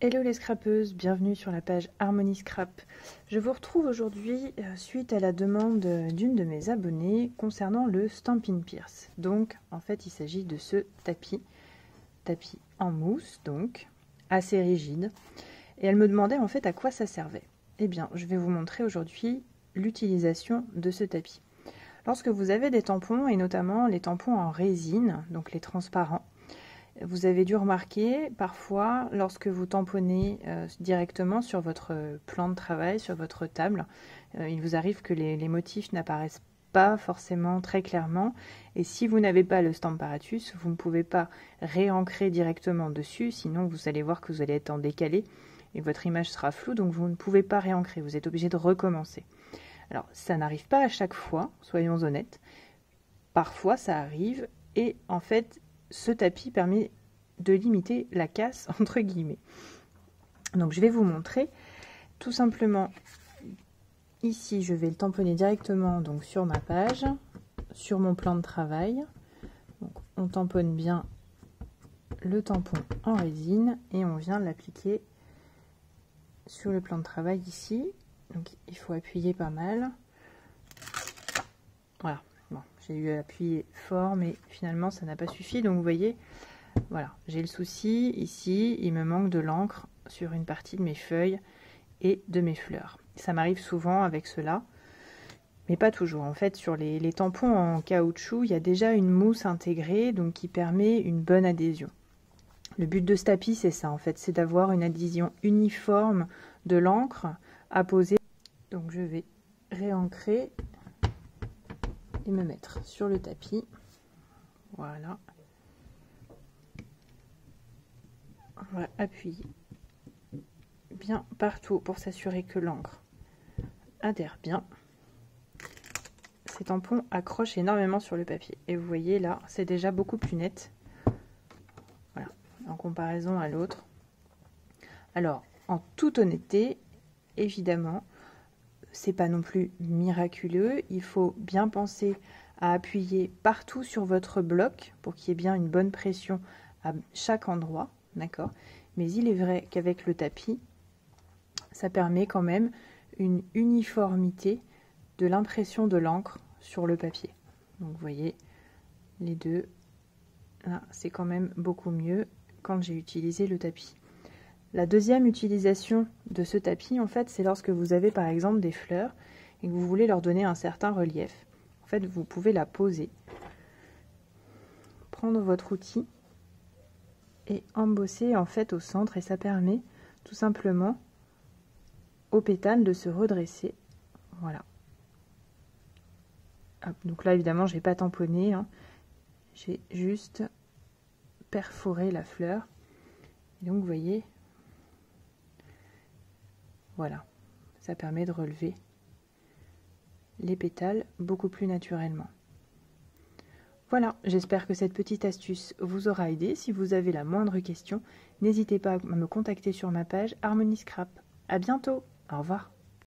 Hello les scrapeuses, bienvenue sur la page Harmonie Scrap. Je vous retrouve aujourd'hui suite à la demande d'une de mes abonnées concernant le Stampin' Pierce. Donc en fait il s'agit de ce tapis en mousse, donc assez rigide. Et elle me demandait en fait à quoi ça servait. Eh bien je vais vous montrer aujourd'hui l'utilisation de ce tapis. Lorsque vous avez des tampons, et notamment les tampons en résine, donc les transparents, vous avez dû remarquer parfois lorsque vous tamponnez directement sur votre plan de travail, sur votre table, il vous arrive que les motifs n'apparaissent pas forcément très clairement, et si vous n'avez pas le Stamparatus, vous ne pouvez pas réancrer directement dessus, sinon vous allez voir que vous allez être en décalé et votre image sera floue, donc vous ne pouvez pas réancrer, vous êtes obligé de recommencer. Alors ça n'arrive pas à chaque fois, soyons honnêtes, parfois ça arrive, et en fait ce tapis permet de limiter la casse entre guillemets. Donc je vais vous montrer tout simplement. Ici je vais le tamponner directement donc sur ma page, sur mon plan de travail. Donc on tamponne bien le tampon en résine et on vient l'appliquer sur le plan de travail ici. Donc il faut appuyer pas mal. Voilà. Bon, j'ai eu à appuyer fort mais finalement ça n'a pas suffi, donc vous voyez, voilà, j'ai le souci ici, il me manque de l'encre sur une partie de mes feuilles et de mes fleurs. Ça m'arrive souvent avec cela, mais pas toujours. En fait, sur les tampons en caoutchouc, il y a déjà une mousse intégrée, donc qui permet une bonne adhésion. Le but de ce tapis, c'est ça en fait, c'est d'avoir une adhésion uniforme de l'encre à poser. Donc je vais réancrer et me mettre sur le tapis. Voilà. On va appuyer bien partout pour s'assurer que l'encre adhère bien. Ces tampons accrochent énormément sur le papier. Et vous voyez là, c'est déjà beaucoup plus net. Voilà, en comparaison à l'autre. Alors, en toute honnêteté, évidemment, c'est pas non plus miraculeux. Il faut bien penser à appuyer partout sur votre bloc pour qu'il y ait bien une bonne pression à chaque endroit. D'accord, mais il est vrai qu'avec le tapis, ça permet quand même une uniformité de l'impression de l'encre sur le papier. Donc vous voyez, les deux, là, c'est quand même beaucoup mieux quand j'ai utilisé le tapis. La deuxième utilisation de ce tapis, en fait, c'est lorsque vous avez par exemple des fleurs et que vous voulez leur donner un certain relief. En fait, vous pouvez la poser, prendre votre outil et embosser en fait au centre, et ça permet tout simplement aux pétales de se redresser. Voilà. Hop, donc là évidemment j'ai pas tamponné, hein. J'ai juste perforé la fleur. Et donc vous voyez, voilà, ça permet de relever les pétales beaucoup plus naturellement. Voilà, j'espère que cette petite astuce vous aura aidé. Si vous avez la moindre question, n'hésitez pas à me contacter sur ma page Harmonie Scrap. À bientôt, au revoir.